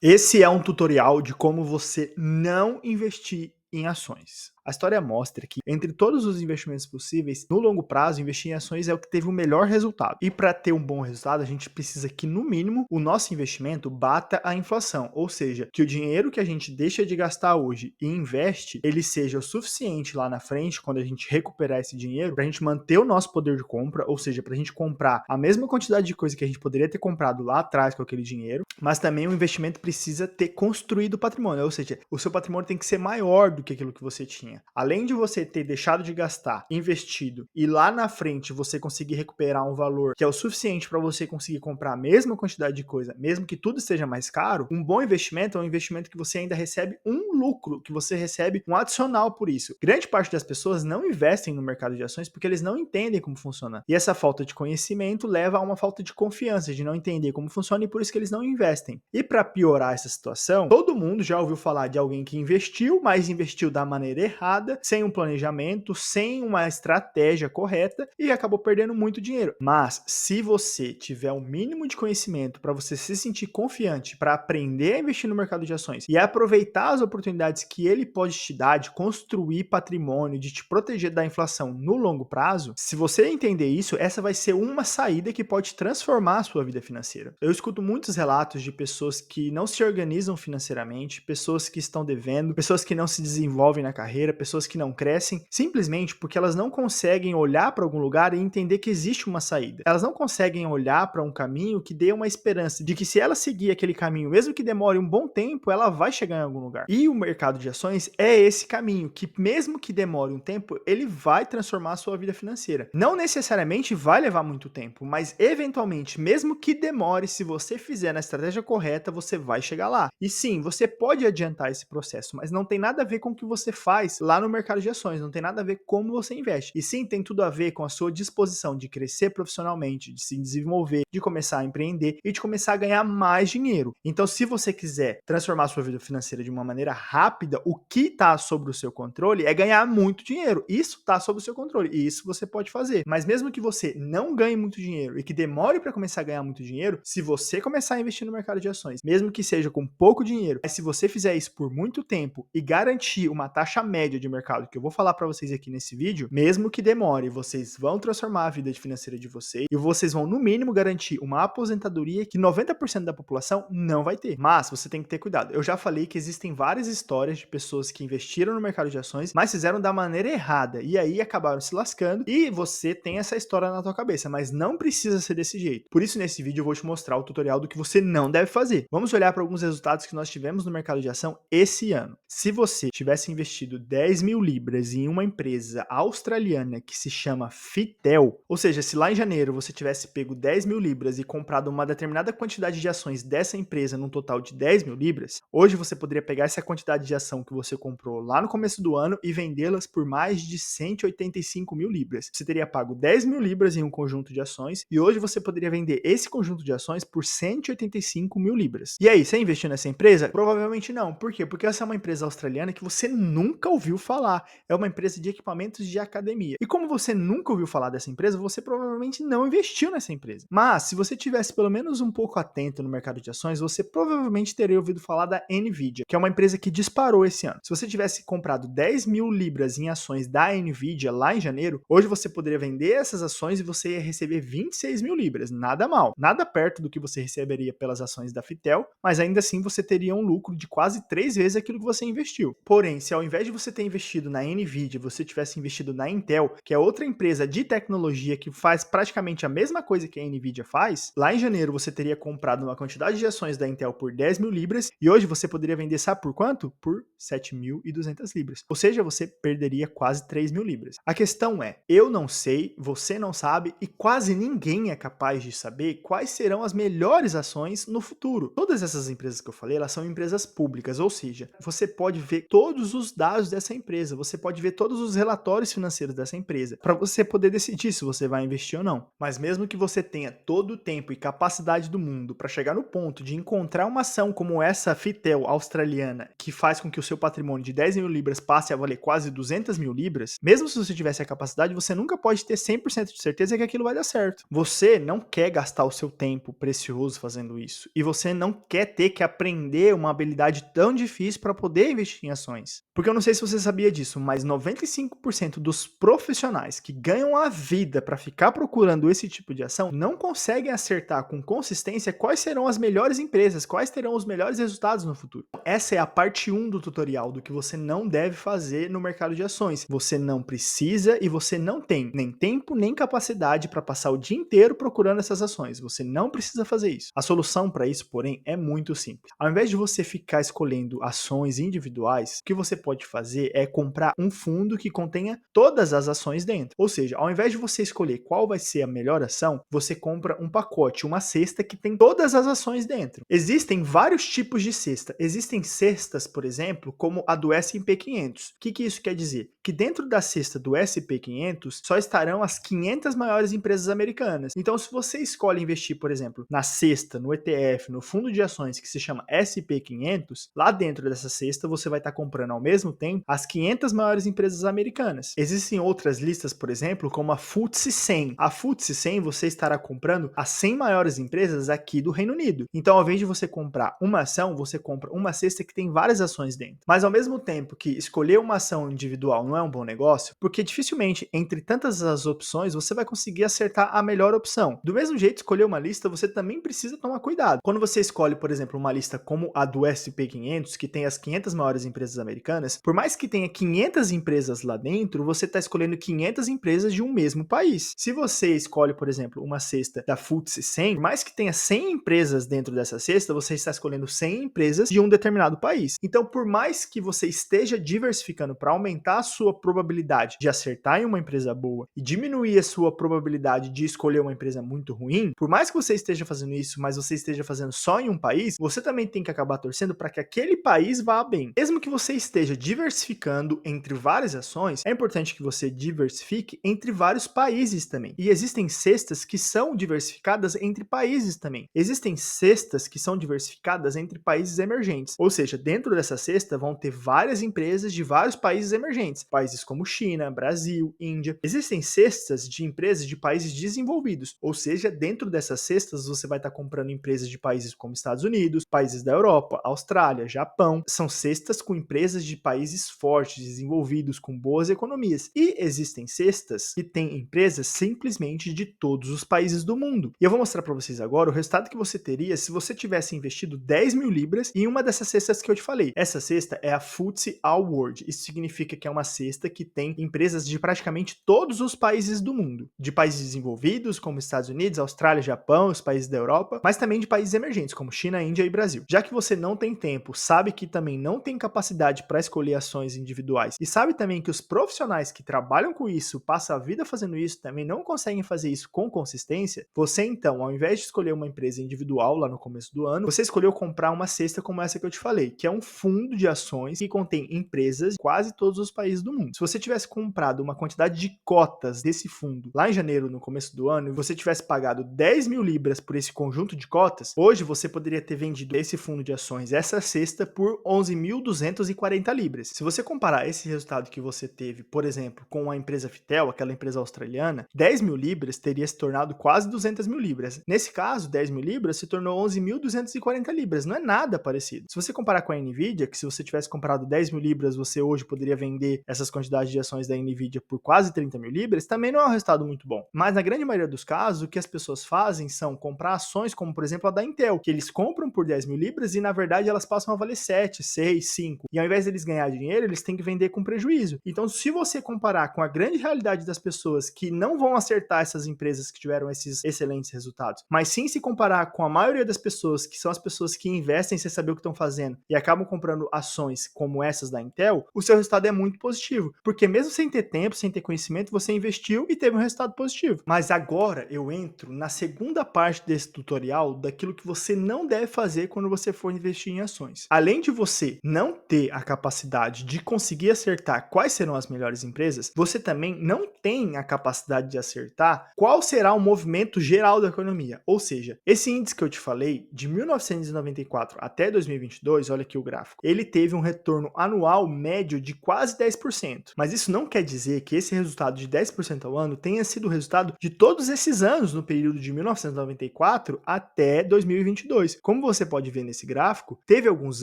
Esse é um tutorial de como você não investir em ações. A história mostra que, entre todos os investimentos possíveis, no longo prazo, investir em ações é o que teve o melhor resultado. E para ter um bom resultado, a gente precisa que, no mínimo, o nosso investimento bata a inflação. Ou seja, que o dinheiro que a gente deixa de gastar hoje e investe, ele seja o suficiente lá na frente, quando a gente recuperar esse dinheiro, para a gente manter o nosso poder de compra, ou seja, para a gente comprar a mesma quantidade de coisa que a gente poderia ter comprado lá atrás com aquele dinheiro, mas também o investimento precisa ter construído patrimônio, ou seja, o seu patrimônio tem que ser maior do que aquilo que você tinha. Além de você ter deixado de gastar, investido, e lá na frente você conseguir recuperar um valor que é o suficiente para você conseguir comprar a mesma quantidade de coisa, mesmo que tudo esteja mais caro, um bom investimento é um investimento que você ainda recebe um lucro, que você recebe um adicional por isso. Grande parte das pessoas não investem no mercado de ações porque eles não entendem como funciona. E essa falta de conhecimento leva a uma falta de confiança, de não entender como funciona, e por isso que eles não investem. E para piorar essa situação, todo mundo já ouviu falar de alguém que investiu, mas investiu da maneira errada, sem um planejamento, sem uma estratégia correta e acabou perdendo muito dinheiro. Mas se você tiver um mínimo de conhecimento para você se sentir confiante, para aprender a investir no mercado de ações e aproveitar as oportunidades que ele pode te dar de construir patrimônio, de te proteger da inflação no longo prazo, se você entender isso, essa vai ser uma saída que pode transformar a sua vida financeira. Eu escuto muitos relatos de pessoas que não se organizam financeiramente, pessoas que estão devendo, pessoas que não se desenvolvem na carreira, pessoas que não crescem, simplesmente porque elas não conseguem olhar para algum lugar e entender que existe uma saída. Elas não conseguem olhar para um caminho que dê uma esperança de que, se ela seguir aquele caminho, mesmo que demore um bom tempo, ela vai chegar em algum lugar. E o mercado de ações é esse caminho que, mesmo que demore um tempo, ele vai transformar a sua vida financeira. Não necessariamente vai levar muito tempo, mas eventualmente, mesmo que demore, se você fizer na estratégia correta, você vai chegar lá. E sim, você pode adiantar esse processo, mas não tem nada a ver com o que você faz lá no mercado de ações, não tem nada a ver com como você investe. E sim, tem tudo a ver com a sua disposição de crescer profissionalmente, de se desenvolver, de começar a empreender e de começar a ganhar mais dinheiro. Então, se você quiser transformar a sua vida financeira de uma maneira rápida, o que está sob o seu controle é ganhar muito dinheiro. Isso está sob o seu controle e isso você pode fazer. Mas mesmo que você não ganhe muito dinheiro e que demore para começar a ganhar muito dinheiro, se você começar a investir no mercado de ações, mesmo que seja com pouco dinheiro, mas se você fizer isso por muito tempo e garantir uma taxa média de mercado, que eu vou falar para vocês aqui nesse vídeo, mesmo que demore, vocês vão transformar a vida financeira de vocês e vocês vão, no mínimo, garantir uma aposentadoria que 90% da população não vai ter. Mas você tem que ter cuidado. Eu já falei que existem várias histórias de pessoas que investiram no mercado de ações, mas fizeram da maneira errada e aí acabaram se lascando, e você tem essa história na tua cabeça, mas não precisa ser desse jeito. Por isso, nesse vídeo eu vou te mostrar o tutorial do que você não deve fazer. Vamos olhar para alguns resultados que nós tivemos no mercado de ação esse ano. Se você tivesse investido 10 mil libras em uma empresa australiana que se chama Fitel, ou seja, se lá em janeiro você tivesse pego 10 mil libras e comprado uma determinada quantidade de ações dessa empresa num total de 10 mil libras, hoje você poderia pegar essa quantidade de ação que você comprou lá no começo do ano e vendê-las por mais de 185 mil libras. Você teria pago 10 mil libras em um conjunto de ações e hoje você poderia vender esse conjunto de ações por 185 mil libras. E aí, você investiu nessa empresa? Provavelmente não. Por quê? Porque essa é uma empresa australiana que você nunca ouviu falar. É uma empresa de equipamentos de academia. E como você nunca ouviu falar dessa empresa, você provavelmente não investiu nessa empresa. Mas, se você tivesse pelo menos um pouco atento no mercado de ações, você provavelmente teria ouvido falar da Nvidia, que é uma empresa que disparou esse ano. Se você tivesse comprado 10 mil libras em ações da Nvidia lá em janeiro, hoje você poderia vender essas ações e você ia receber 26 mil libras. Nada mal. Nada perto do que você receberia pelas ações da Fitel, mas ainda assim você teria um lucro de quase 3 vezes aquilo que você investiu. Porém, se ao invés de você ter investido na Nvidia, você tivesse investido na Intel, que é outra empresa de tecnologia que faz praticamente a mesma coisa que a Nvidia faz, lá em janeiro você teria comprado uma quantidade de ações da Intel por 10 mil libras e hoje você poderia vender, sabe por quanto? Por 7.200 libras. Ou seja, você perderia quase 3 mil libras. A questão é, eu não sei, você não sabe e quase ninguém é capaz de saber quais serão as melhores ações no futuro. Todas essas empresas que eu falei, elas são empresas públicas, ou seja, você pode ver todos os dados dessas dessa empresa, você pode ver todos os relatórios financeiros dessa empresa, para você poder decidir se você vai investir ou não. Mas mesmo que você tenha todo o tempo e capacidade do mundo para chegar no ponto de encontrar uma ação como essa Fitel australiana, que faz com que o seu patrimônio de 10 mil libras passe a valer quase 200 mil libras, mesmo se você tivesse a capacidade, você nunca pode ter 100% de certeza que aquilo vai dar certo. Você não quer gastar o seu tempo precioso fazendo isso, e você não quer ter que aprender uma habilidade tão difícil para poder investir em ações. Porque eu não sei se você sabia disso, mas 95% dos profissionais que ganham a vida para ficar procurando esse tipo de ação não conseguem acertar com consistência quais serão as melhores empresas, quais terão os melhores resultados no futuro. Essa é a parte 1 do tutorial do que você não deve fazer no mercado de ações. Você não precisa e você não tem nem tempo nem capacidade para passar o dia inteiro procurando essas ações. Você não precisa fazer isso. A solução para isso, porém, é muito simples. Ao invés de você ficar escolhendo ações individuais, o que você pode fazer é comprar um fundo que contenha todas as ações dentro. Ou seja, ao invés de você escolher qual vai ser a melhor ação, você compra um pacote, uma cesta que tem todas as ações dentro. Existem vários tipos de cesta. Existem cestas, por exemplo, como a do S&P 500. O que isso quer dizer? Que dentro da cesta do S&P 500 só estarão as 500 maiores empresas americanas. Então, se você escolhe investir, por exemplo, na cesta, no ETF, no fundo de ações que se chama S&P 500, lá dentro dessa cesta você vai estar comprando ao mesmo tempo as 500 maiores empresas americanas. Existem outras listas, por exemplo, como a FTSE 100. A FTSE 100 você estará comprando as 100 maiores empresas aqui do Reino Unido. Então, ao invés de você comprar uma ação, você compra uma cesta que tem várias ações dentro. Mas ao mesmo tempo que escolher uma ação individual não é um bom negócio, porque dificilmente entre tantas as opções você vai conseguir acertar a melhor opção. Do mesmo jeito, escolher uma lista, você também precisa tomar cuidado. Quando você escolhe, por exemplo, uma lista como a do S&P 500, que tem as 500 maiores empresas americanas, por mais que tenha 500 empresas lá dentro, você está escolhendo 500 empresas de um mesmo país. Se você escolhe, por exemplo, uma cesta da FTSE 100, por mais que tenha 100 empresas dentro dessa cesta, você está escolhendo 100 empresas de um determinado país. Então, por mais que você esteja diversificando para aumentar a sua probabilidade de acertar em uma empresa boa e diminuir a sua probabilidade de escolher uma empresa muito ruim, por mais que você esteja fazendo isso, mas você esteja fazendo só em um país, você também tem que acabar torcendo para que aquele país vá bem. Mesmo que você esteja diversificando entre várias ações, é importante que você diversifique entre vários países também. E existem cestas que são diversificadas entre países também. Existem cestas que são diversificadas entre países emergentes. Ou seja, dentro dessa cesta vão ter várias empresas de vários países emergentes. Países como China, Brasil, Índia. Existem cestas de empresas de países desenvolvidos. Ou seja, dentro dessas cestas você vai estar comprando empresas de países como Estados Unidos, países da Europa, Austrália, Japão. São cestas com empresas de países fortes, desenvolvidos, com boas economias. E existem cestas que têm empresas simplesmente de todos os países do mundo. E eu vou mostrar para vocês agora o resultado que você teria se você tivesse investido 10 mil libras em uma dessas cestas que eu te falei. Essa cesta é a FTSE All World. Isso significa que é uma cesta que tem empresas de praticamente todos os países do mundo. De países desenvolvidos, como Estados Unidos, Austrália, Japão, os países da Europa, mas também de países emergentes, como China, Índia e Brasil. Já que você não tem tempo, sabe que também não tem capacidade para escolher ações individuais e sabe também que os profissionais que trabalham com isso, passam a vida fazendo isso, também não conseguem fazer isso com consistência, você então, ao invés de escolher uma empresa individual lá no começo do ano, você escolheu comprar uma cesta como essa que eu te falei, que é um fundo de ações que contém empresas de quase todos os países do mundo. Se você tivesse comprado uma quantidade de cotas desse fundo lá em janeiro, no começo do ano, e você tivesse pagado 10 mil libras por esse conjunto de cotas, hoje você poderia ter vendido esse fundo de ações, essa cesta, por 11.240 libras. Se você comparar esse resultado que você teve, por exemplo, com a empresa Fitel, aquela empresa australiana, 10 mil libras teria se tornado quase 200 mil libras. Nesse caso, 10 mil libras se tornou 11.240 libras. Não é nada parecido. Se você comparar com a Nvidia, que se você tivesse comprado 10 mil libras, você hoje poderia vender essas quantidades de ações da Nvidia por quase 30 mil libras, também não é um resultado muito bom. Mas na grande maioria dos casos, o que as pessoas fazem são comprar ações como, por exemplo, a da Intel, que eles compram por 10 mil libras e, na verdade, elas passam a valer 7, 6, 5. E ao invés deles ganhar dinheiro, eles têm que vender com prejuízo. Então, se você comparar com a grande realidade das pessoas que não vão acertar essas empresas que tiveram esses excelentes resultados, mas sim se comparar com a maioria das pessoas, que são as pessoas que investem sem saber o que estão fazendo e acabam comprando ações como essas da Intel, o seu resultado é muito positivo. positivo, porque mesmo sem ter tempo, sem ter conhecimento, você investiu e teve um resultado positivo. Mas agora eu entro na segunda parte desse tutorial daquilo que você não deve fazer quando você for investir em ações. Além de você não ter a capacidade de conseguir acertar quais serão as melhores empresas, você também não tem a capacidade de acertar qual será o movimento geral da economia. Ou seja, esse índice que eu te falei, de 1994 até 2022, olha aqui o gráfico, ele teve um retorno anual médio de quase 10%. Mas isso não quer dizer que esse resultado de 10% ao ano tenha sido o resultado de todos esses anos no período de 1994 até 2022. Como você pode ver nesse gráfico, teve alguns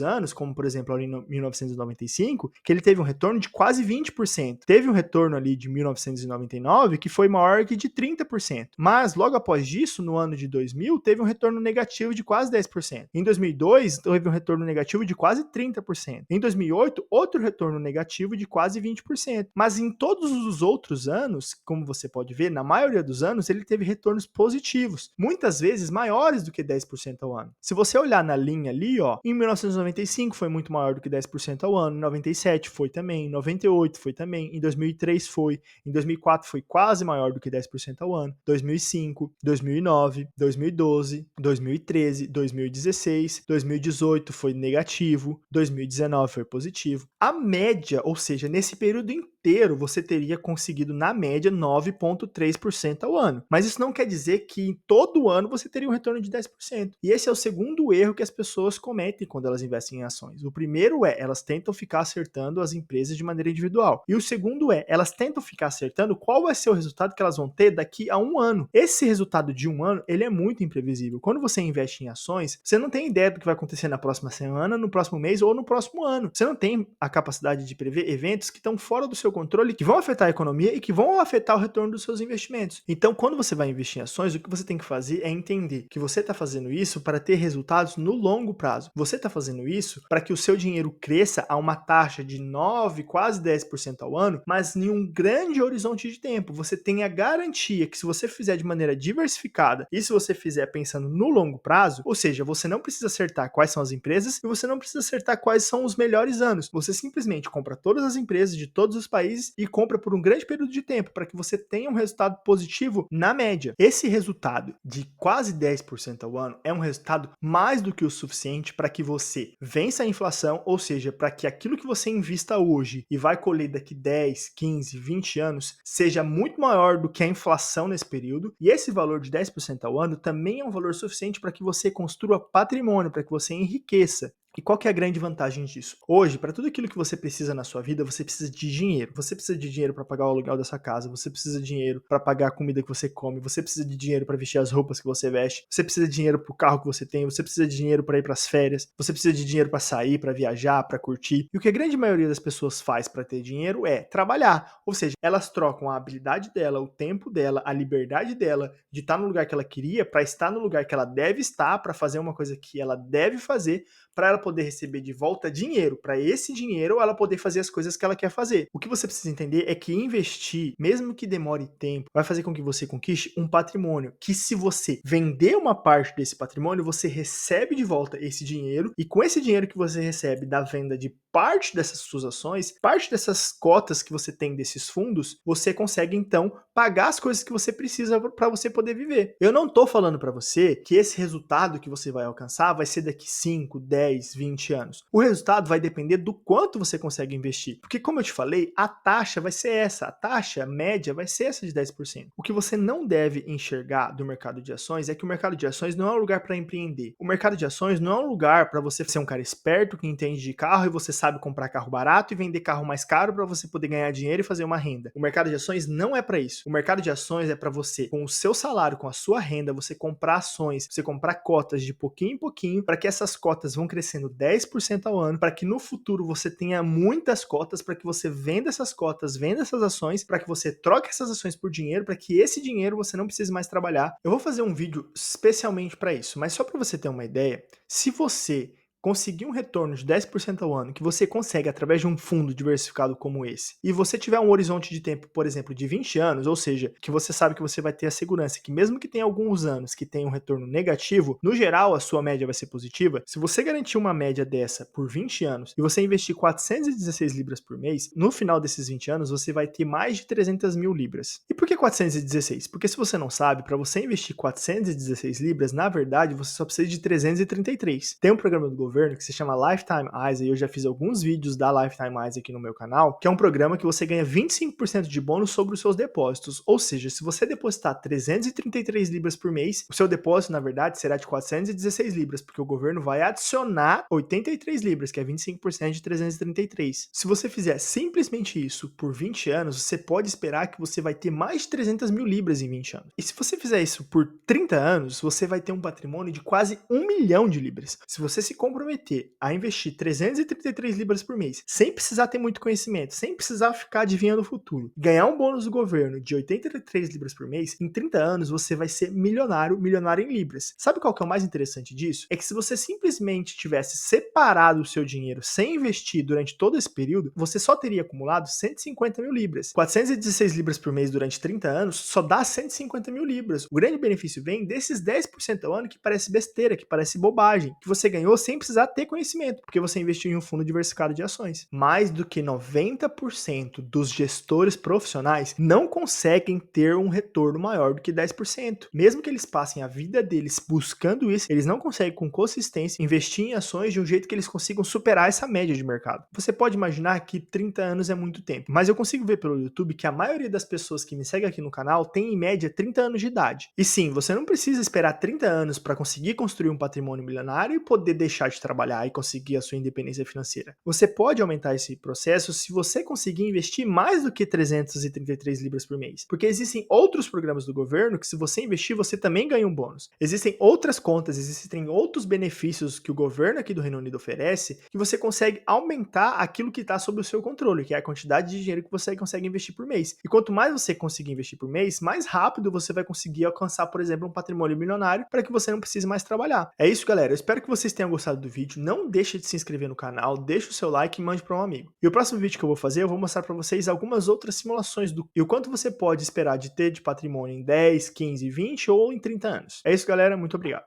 anos, como por exemplo ali em 1995, que ele teve um retorno de quase 20%. Teve um retorno ali de 1999 que foi maior que de 30%. Mas logo após disso, no ano de 2000, teve um retorno negativo de quase 10%. Em 2002, teve um retorno negativo de quase 30%. Em 2008, outro retorno negativo de quase 20%. Mas em todos os outros anos, como você pode ver, na maioria dos anos, ele teve retornos positivos, muitas vezes maiores do que 10% ao ano. Se você olhar na linha ali, ó, em 1995 foi muito maior do que 10% ao ano, em 97 foi também, em 98 foi também, em 2003 foi, em 2004 foi quase maior do que 10% ao ano, 2005, 2009, 2012, 2013, 2016, 2018 foi negativo, 2019 foi positivo. A média, ou seja, nesse período inteiro, você teria conseguido, na média, 9,3% ao ano. Mas isso não quer dizer que em todo ano você teria um retorno de 10%. E esse é o segundo erro que as pessoas cometem quando elas investem em ações. O primeiro é, elas tentam ficar acertando as empresas de maneira individual. E o segundo é, elas tentam ficar acertando qual vai ser o resultado que elas vão ter daqui a um ano. Esse resultado de um ano, ele é muito imprevisível. Quando você investe em ações, você não tem ideia do que vai acontecer na próxima semana, no próximo mês ou no próximo ano. Você não tem a capacidade de prever eventos que estão fora do seu controle, que vão afetar a economia e que vão afetar o retorno dos seus investimentos. Então, quando você vai investir em ações, o que você tem que fazer é entender que você está fazendo isso para ter resultados no longo prazo. Você está fazendo isso para que o seu dinheiro cresça a uma taxa de 9, quase 10% ao ano, mas em um grande horizonte de tempo. Você tem a garantia que se você fizer de maneira diversificada e se você fizer pensando no longo prazo, ou seja, você não precisa acertar quais são as empresas e você não precisa acertar quais são os melhores anos. Você simplesmente compra todas as empresas de todos os países e compra por um grande período de tempo para que você tenha um resultado positivo na média. Esse resultado de quase 10% ao ano é um resultado mais do que o suficiente para que você vença a inflação, ou seja, para que aquilo que você invista hoje e vai colher daqui 10, 15, 20 anos seja muito maior do que a inflação nesse período. E esse valor de 10% ao ano também é um valor suficiente para que você construa patrimônio, para que você enriqueça. E qual que é a grande vantagem disso? Hoje, para tudo aquilo que você precisa na sua vida, você precisa de dinheiro. Você precisa de dinheiro para pagar o aluguel da sua casa, você precisa de dinheiro para pagar a comida que você come, você precisa de dinheiro para vestir as roupas que você veste, você precisa de dinheiro para o carro que você tem, você precisa de dinheiro para ir para as férias, você precisa de dinheiro para sair, para viajar, para curtir. E o que a grande maioria das pessoas faz para ter dinheiro é trabalhar. Ou seja, elas trocam a habilidade dela, o tempo dela, a liberdade dela de estar no lugar que ela queria para estar no lugar que ela deve estar, para fazer uma coisa que ela deve fazer, para ela poder receber de volta dinheiro, para esse dinheiro ela poder fazer as coisas que ela quer fazer. O que você precisa entender é que investir, mesmo que demore tempo, vai fazer com que você conquiste um patrimônio, que se você vender uma parte desse patrimônio, você recebe de volta esse dinheiro, e com esse dinheiro que você recebe da venda de parte dessas suas ações, parte dessas cotas que você tem desses fundos, você consegue então pagar as coisas que você precisa para você poder viver. Eu não estou falando para você que esse resultado que você vai alcançar vai ser daqui 5, 10, 20 anos. O resultado vai depender do quanto você consegue investir. Porque, como eu te falei, a taxa vai ser essa. A taxa média vai ser essa de 10%. O que você não deve enxergar do mercado de ações é que o mercado de ações não é um lugar para empreender. O mercado de ações não é um lugar para você ser um cara esperto que entende de carro e você sabe comprar carro barato e vender carro mais caro para você poder ganhar dinheiro e fazer uma renda. O mercado de ações não é para isso. O mercado de ações é para você, com o seu salário, com a sua renda, você comprar ações, você comprar cotas de pouquinho em pouquinho, para que essas cotas vão crescendo 10% ao ano, para que no futuro você tenha muitas cotas, para que você venda essas cotas, venda essas ações, para que você troque essas ações por dinheiro, para que esse dinheiro você não precise mais trabalhar. Eu vou fazer um vídeo especialmente para isso, mas só para você ter uma ideia, se você conseguir um retorno de 10% ao ano que você consegue através de um fundo diversificado como esse, e você tiver um horizonte de tempo, por exemplo, de 20 anos, ou seja, que você sabe que você vai ter a segurança que mesmo que tenha alguns anos que tenha um retorno negativo, no geral a sua média vai ser positiva. Se você garantir uma média dessa por 20 anos e você investir 416 libras por mês, no final desses 20 anos você vai ter mais de 300 mil libras. E por que 416? Porque se você não sabe, para você investir 416 libras, na verdade você só precisa de 333. Tem um programa do governo que se chama Lifetime ISA, e eu já fiz alguns vídeos da Lifetime ISA aqui no meu canal, que é um programa que você ganha 25% de bônus sobre os seus depósitos. Ou seja, se você depositar 333 libras por mês, o seu depósito, na verdade, será de 416 libras, porque o governo vai adicionar 83 libras, que é 25% de 333. Se você fizer simplesmente isso por 20 anos, você pode esperar que você vai ter mais de 300 mil libras em 20 anos. E se você fizer isso por 30 anos, você vai ter um patrimônio de quase 1 milhão de libras. Se você se comprometer a investir 333 libras por mês, sem precisar ter muito conhecimento, sem precisar ficar adivinhando o futuro, ganhar um bônus do governo de 83 libras por mês, em 30 anos você vai ser milionário, milionário em libras. Sabe qual que é o mais interessante disso? É que se você simplesmente tivesse separado o seu dinheiro sem investir durante todo esse período, você só teria acumulado 150 mil libras. 416 libras por mês durante 30 anos só dá 150 mil libras. O grande benefício vem desses 10% ao ano que parece besteira, que parece bobagem, que você ganhou sem precisar ter conhecimento, porque você investiu em um fundo diversificado de ações. Mais do que 90% dos gestores profissionais não conseguem ter um retorno maior do que 10%. Mesmo que eles passem a vida deles buscando isso, eles não conseguem com consistência investir em ações de um jeito que eles consigam superar essa média de mercado. Você pode imaginar que 30 anos é muito tempo, mas eu consigo ver pelo YouTube que a maioria das pessoas que me seguem aqui no canal tem em média 30 anos de idade. E sim, você não precisa esperar 30 anos para conseguir construir um patrimônio milionário e poder deixar de trabalhar e conseguir a sua independência financeira. Você pode aumentar esse processo se você conseguir investir mais do que 333 libras por mês, porque existem outros programas do governo que se você investir, você também ganha um bônus. Existem outras contas, existem outros benefícios que o governo aqui do Reino Unido oferece que você consegue aumentar aquilo que está sob o seu controle, que é a quantidade de dinheiro que você consegue investir por mês. E quanto mais você conseguir investir por mês, mais rápido você vai conseguir alcançar, por exemplo, um patrimônio milionário para que você não precise mais trabalhar. É isso, galera. Eu espero que vocês tenham gostado do vídeo. Não deixe de se inscrever no canal, deixe o seu like e mande para um amigo. E o próximo vídeo que eu vou fazer, eu vou mostrar para vocês algumas outras simulações e o quanto você pode esperar de ter de patrimônio em 10, 15, 20 ou em 30 anos. É isso, galera. Muito obrigado.